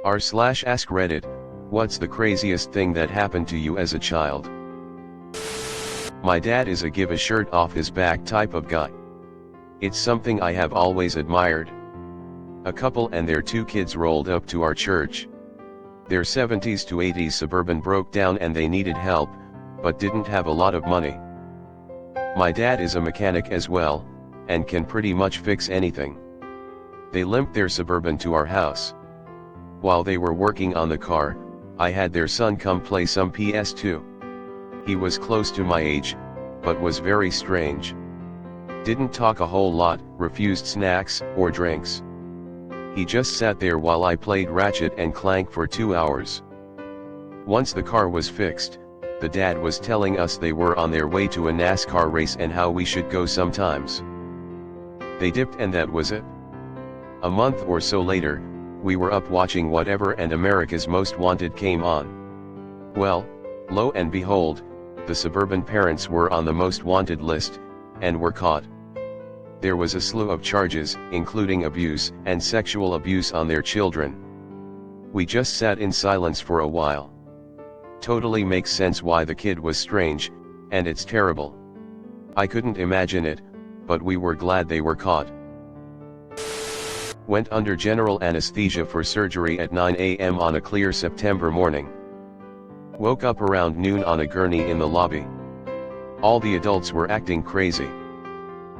r/AskReddit, what's the craziest thing that happened to you as a child? My dad is a give a shirt off his back type of guy. It's something I have always admired. A couple and their 2 kids rolled up to our church. Their 70s to 80s Suburban broke down and they needed help, but didn't have a lot of money. My dad is a mechanic as well, and can pretty much fix anything. They limped their Suburban to our house. While they were working on the car, I had their son come play some PS2. He was close to my age, but was very strange. Didn't talk a whole lot, refused snacks or drinks. He just sat there while I played Ratchet and Clank for 2 hours. Once the car was fixed, the dad was telling us they were on their way to a NASCAR race and how we should go sometimes. They dipped and that was it. A month or so later, we were up watching whatever and America's Most Wanted came on. Well, lo and behold, the Suburban parents were on the most wanted list, and were caught. There was a slew of charges, including abuse and sexual abuse on their children. We just sat in silence for a while. Totally makes sense why the kid was strange, and it's terrible. I couldn't imagine it, but we were glad they were caught. Went under general anesthesia for surgery at 9 a.m. on a clear September morning. Woke up around noon on a gurney in the lobby. All the adults were acting crazy.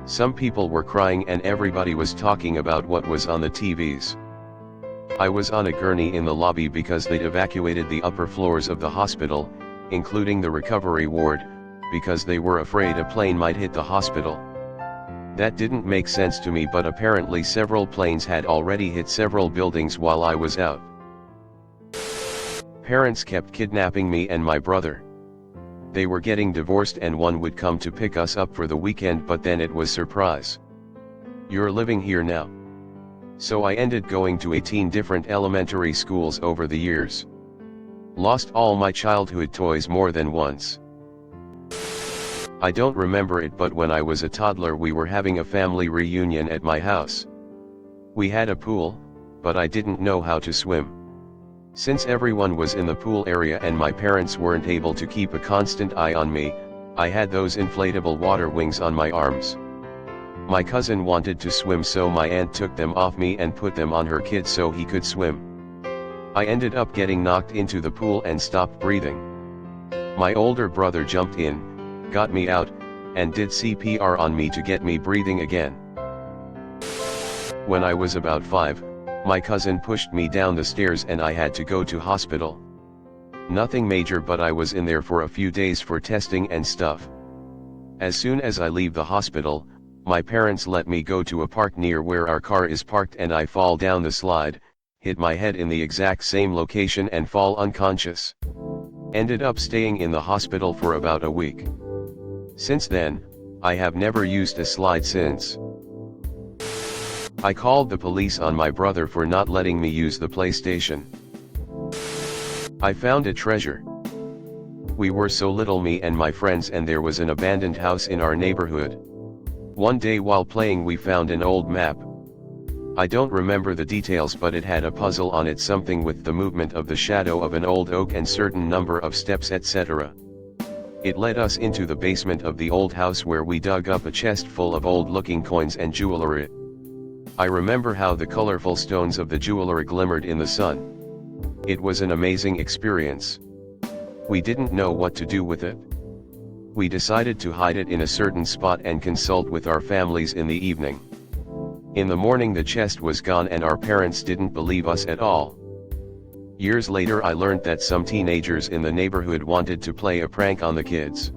Some people were crying and everybody was talking about what was on the TVs. I was on a gurney in the lobby because they'd evacuated the upper floors of the hospital, including the recovery ward, because they were afraid a plane might hit the hospital. That didn't make sense to me, but apparently several planes had already hit several buildings while I was out. Parents kept kidnapping me and my brother. They were getting divorced and one would come to pick us up for the weekend, but then it was surprise. You're living here now. So I ended going to 18 different elementary schools over the years. Lost all my childhood toys more than once. I don't remember it, but when I was a toddler we were having a family reunion at my house. We had a pool, but I didn't know how to swim. Since everyone was in the pool area and my parents weren't able to keep a constant eye on me, I had those inflatable water wings on my arms. My cousin wanted to swim, so my aunt took them off me and put them on her kid so he could swim. I ended up getting knocked into the pool and stopped breathing. My older brother jumped in, got me out, and did CPR on me to get me breathing again. When I was about 5, my cousin pushed me down the stairs and I had to go to hospital. Nothing major, but I was in there for a few days for testing and stuff. As soon as I leave the hospital, my parents let me go to a park near where our car is parked and I fall down the slide, hit my head in the exact same location and fall unconscious. Ended up staying in the hospital for about a week. Since then, I have never used a slide since. I called the police on my brother for not letting me use the PlayStation. I found a treasure. We were so little, me and my friends, and there was an abandoned house in our neighborhood. One day while playing we found an old map. I don't remember the details, but it had a puzzle on it, something with the movement of the shadow of an old oak and certain number of steps, etc. It led us into the basement of the old house where we dug up a chest full of old-looking coins and jewelry. I remember how the colorful stones of the jewelry glimmered in the sun. It was an amazing experience. We didn't know what to do with it. We decided to hide it in a certain spot and consult with our families in the evening. In the morning the chest was gone and our parents didn't believe us at all. Years later I learned that some teenagers in the neighborhood wanted to play a prank on the kids.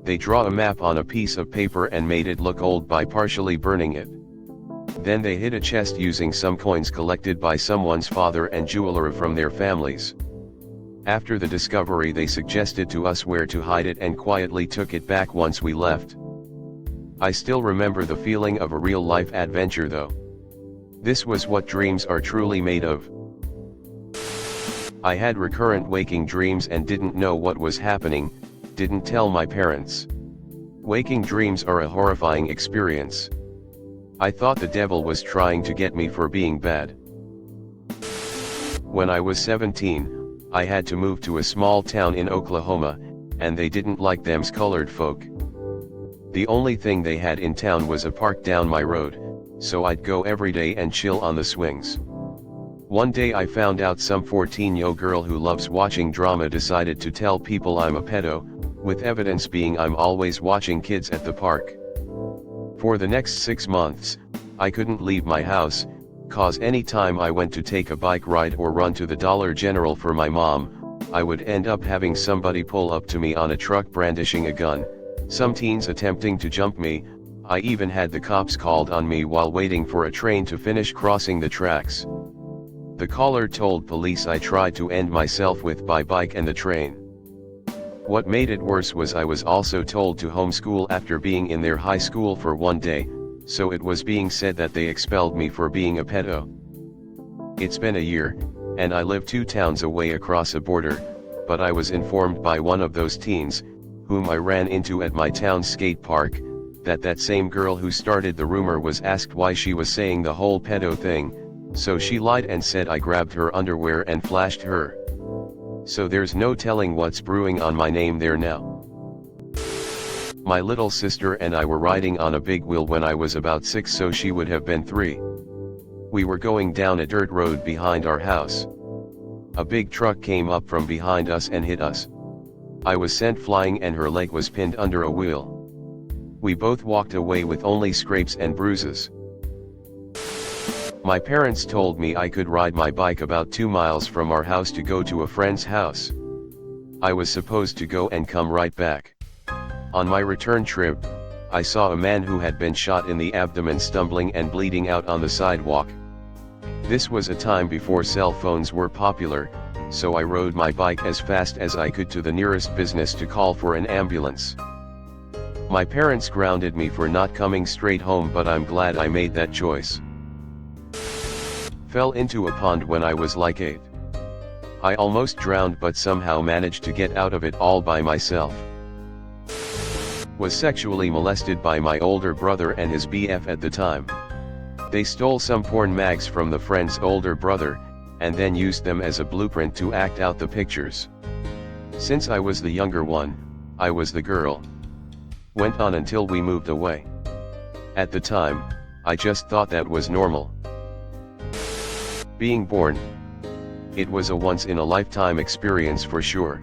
They draw a map on a piece of paper and made it look old by partially burning it. Then they hid a chest using some coins collected by someone's father and jewelry from their families. After the discovery they suggested to us where to hide it and quietly took it back once we left. I still remember the feeling of a real-life adventure though. This was what dreams are truly made of. I had recurrent waking dreams and didn't know what was happening, didn't tell my parents. Waking dreams are a horrifying experience. I thought the devil was trying to get me for being bad. When I was 17, I had to move to a small town in Oklahoma, and they didn't like them's colored folk. The only thing they had in town was a park down my road, so I'd go every day and chill on the swings. One day I found out some 14-year-old girl who loves watching drama decided to tell people I'm a pedo, with evidence being I'm always watching kids at the park. For the next 6 months, I couldn't leave my house, cause any time I went to take a bike ride or run to the Dollar General for my mom, I would end up having somebody pull up to me on a truck brandishing a gun, some teens attempting to jump me. I even had the cops called on me while waiting for a train to finish crossing the tracks. The caller told police I tried to end myself with my bike and the train. What made it worse was I was also told to homeschool after being in their high school for one day, so it was being said that they expelled me for being a pedo. It's been a year, and I live 2 towns away across a border, but I was informed by one of those teens, whom I ran into at my town's skate park, that same girl who started the rumor was asked why she was saying the whole pedo thing, so she lied and said I grabbed her underwear and flashed her. So there's no telling what's brewing on my name there now. My little sister and I were riding on a big wheel when I was about 6, so she would have been 3. We were going down a dirt road behind our house. A big truck came up from behind us and hit us. I was sent flying and her leg was pinned under a wheel. We both walked away with only scrapes and bruises. My parents told me I could ride my bike about 2 miles from our house to go to a friend's house. I was supposed to go and come right back. On my return trip, I saw a man who had been shot in the abdomen stumbling and bleeding out on the sidewalk. This was a time before cell phones were popular, so I rode my bike as fast as I could to the nearest business to call for an ambulance. My parents grounded me for not coming straight home, but I'm glad I made that choice. Fell into a pond when I was like 8. I almost drowned but somehow managed to get out of it all by myself. Was sexually molested by my older brother and his BF at the time. They stole some porn mags from the friend's older brother, and then used them as a blueprint to act out the pictures. Since I was the younger one, I was the girl. Went on until we moved away. At the time, I just thought that was normal. Being born. It was a once-in-a-lifetime experience for sure.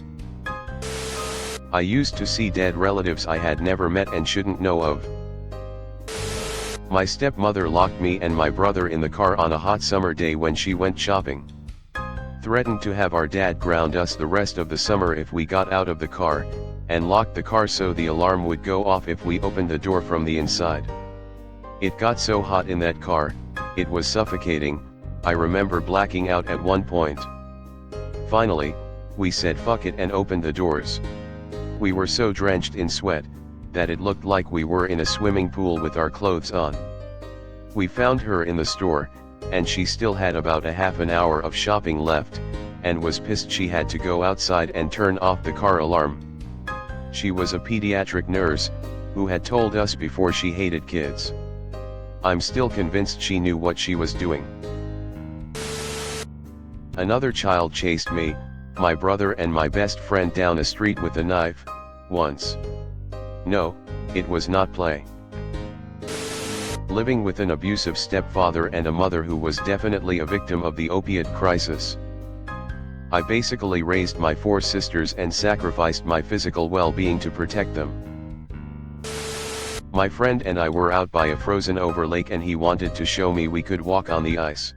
I used to see dead relatives I had never met and shouldn't know of. My stepmother locked me and my brother in the car on a hot summer day when she went shopping. Threatened to have our dad ground us the rest of the summer if we got out of the car, and locked the car so the alarm would go off if we opened the door from the inside. It got so hot in that car, it was suffocating. I remember blacking out at one point. Finally, we said fuck it and opened the doors. We were so drenched in sweat, that it looked like we were in a swimming pool with our clothes on. We found her in the store, and she still had about a half an hour of shopping left, and was pissed she had to go outside and turn off the car alarm. She was a pediatric nurse, who had told us before she hated kids. I'm still convinced she knew what she was doing. Another child chased me, my brother and my best friend down a street with a knife, once. No, it was not play. Living with an abusive stepfather and a mother who was definitely a victim of the opiate crisis. I basically raised my 4 sisters and sacrificed my physical well-being to protect them. My friend and I were out by a frozen over lake and he wanted to show me we could walk on the ice.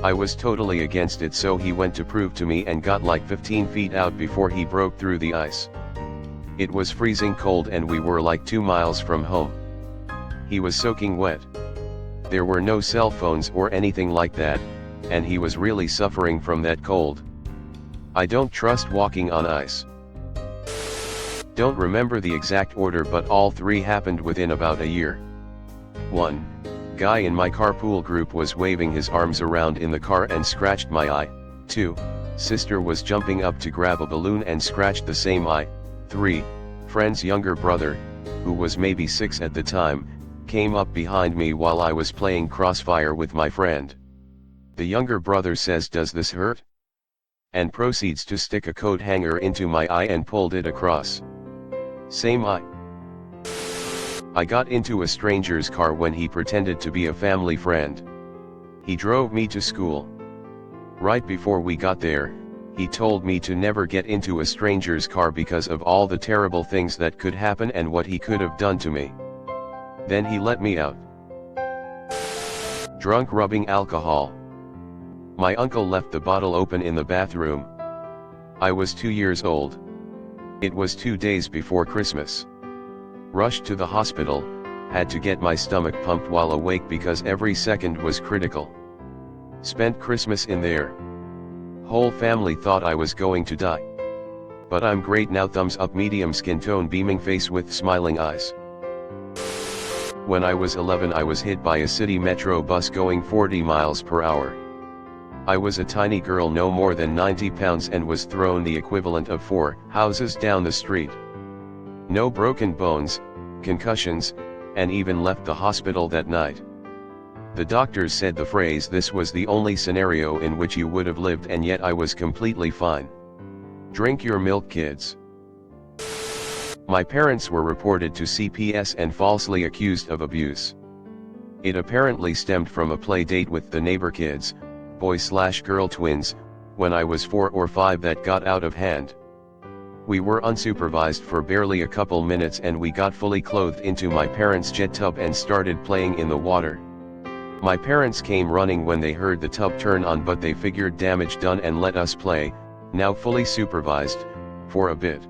I was totally against it, so he went to prove to me and got like 15 feet out before he broke through the ice. It was freezing cold and we were like 2 miles from home. He was soaking wet. There were no cell phones or anything like that, and he was really suffering from that cold. I don't trust walking on ice. Don't remember the exact order, but all 3 happened within about a year. 1. Guy in my carpool group was waving his arms around in the car and scratched my eye. 2. Sister was jumping up to grab a balloon and scratched the same eye. 3. Friend's younger brother, who was maybe 6 at the time, came up behind me while I was playing crossfire with my friend. The younger brother says, "Does this hurt?" and proceeds to stick a coat hanger into my eye and pulled it across. Same eye. I got into a stranger's car when he pretended to be a family friend. He drove me to school. Right before we got there, he told me to never get into a stranger's car because of all the terrible things that could happen and what he could have done to me. Then he let me out. Drunk rubbing alcohol. My uncle left the bottle open in the bathroom. I was 2 years old. It was 2 days before Christmas. Rushed to the hospital, had to get my stomach pumped while awake because every second was critical. Spent Christmas in there. Whole family thought I was going to die. But I'm great now. Thumbs up. Medium skin tone, beaming face with smiling eyes. When I was 11, I was hit by a city metro bus going 40 miles per hour. I was a tiny girl, no more than 90 pounds, and was thrown the equivalent of 4 houses down the street. No broken bones, concussions, and even left the hospital that night. The doctors said the phrase, "This was the only scenario in which you would have lived," and yet I was completely fine. Drink your milk, kids. My parents were reported to CPS and falsely accused of abuse. It apparently stemmed from a play date with the neighbor kids, boy/girl twins, when I was 4 or 5, that got out of hand. We were unsupervised for barely a couple minutes and we got fully clothed into my parents' jet tub and started playing in the water. My parents came running when they heard the tub turn on, but they figured damage done and let us play, now fully supervised, for a bit.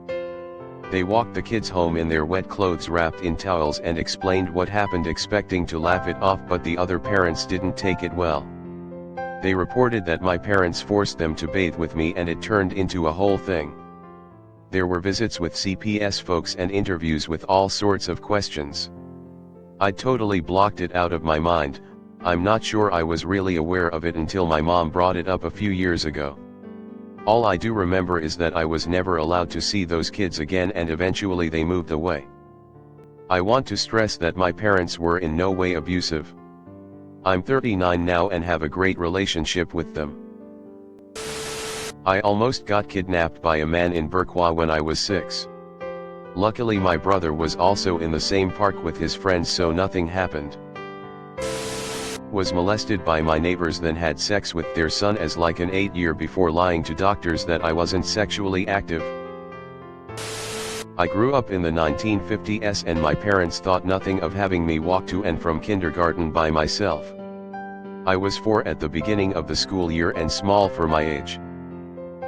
They walked the kids home in their wet clothes wrapped in towels and explained what happened, expecting to laugh it off, but the other parents didn't take it well. They reported that my parents forced them to bathe with me and it turned into a whole thing. There were visits with CPS folks and interviews with all sorts of questions. I totally blocked it out of my mind. I'm not sure I was really aware of it until my mom brought it up a few years ago. All I do remember is that I was never allowed to see those kids again and eventually they moved away. I want to stress that my parents were in no way abusive. I'm 39 now and have a great relationship with them. I almost got kidnapped by a man in Burqua when I was 6. Luckily my brother was also in the same park with his friends, so nothing happened. Was molested by my neighbors, then had sex with their son as like an 8-year before lying to doctors that I wasn't sexually active. I grew up in the 1950s and my parents thought nothing of having me walk to and from kindergarten by myself. I was 4 at the beginning of the school year and small for my age.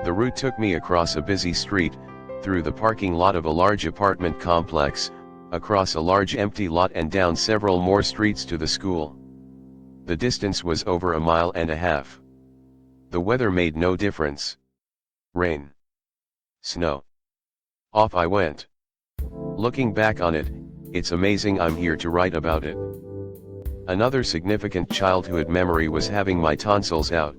The route took me across a busy street, through the parking lot of a large apartment complex, across a large empty lot and down several more streets to the school. The distance was over 1.5 miles. The weather made no difference. Rain. Snow. Off I went. Looking back on it, it's amazing I'm here to write about it. Another significant childhood memory was having my tonsils out.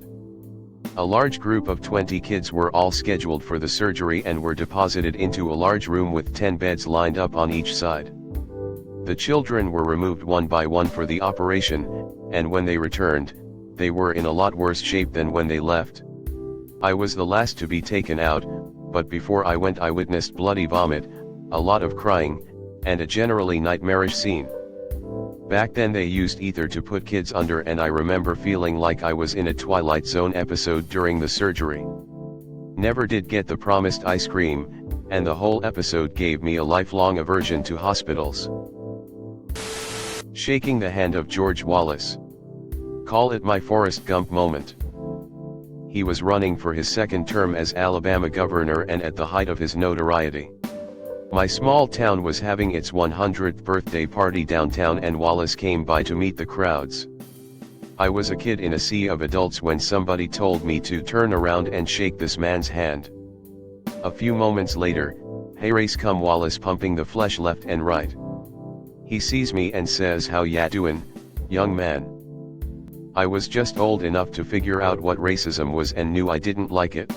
A large group of 20 kids were all scheduled for the surgery and were deposited into a large room with 10 beds lined up on each side. The children were removed one by one for the operation, and when they returned, they were in a lot worse shape than when they left. I was the last to be taken out, but before I went I witnessed bloody vomit, a lot of crying, and a generally nightmarish scene. Back then they used ether to put kids under, and I remember feeling like I was in a Twilight Zone episode during the surgery. Never did get the promised ice cream, and the whole episode gave me a lifelong aversion to hospitals. Shaking the hand of George Wallace. Call it my Forest Gump moment. He was running for his second term as Alabama governor and at the height of his notoriety. My small town was having its 100th birthday party downtown and Wallace came by to meet the crowds. I was a kid in a sea of adults when somebody told me to turn around and shake this man's hand. A few moments later, "Hey race come Wallace," pumping the flesh left and right. He sees me and says, "How ya doin', young man?" I was just old enough to figure out what racism was and knew I didn't like it.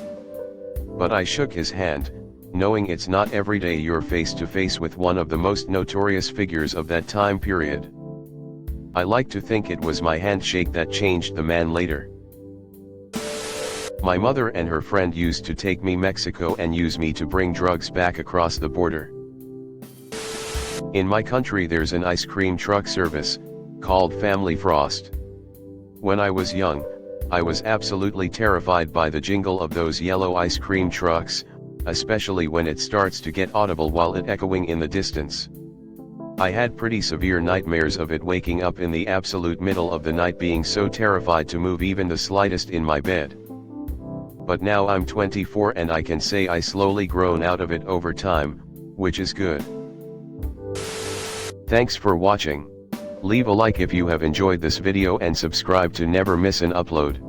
But I shook his hand, knowing it's not every day you're face to face with one of the most notorious figures of that time period. I like to think it was my handshake that changed the man later. My mother and her friend used to take me Mexico and use me to bring drugs back across the border. In my country there's an ice cream truck service, called Family Frost. When I was young, I was absolutely terrified by the jingle of those yellow ice cream trucks, especially when it starts to get audible while it echoing in the distance. I had pretty severe nightmares of it waking up in the absolute middle of the night, being so terrified to move even the slightest in my bed. But now I'm 24 and I can say I slowly grown out of it over time, which is good. Thanks for watching. Leave a like if you have enjoyed this video and subscribe to never miss an upload.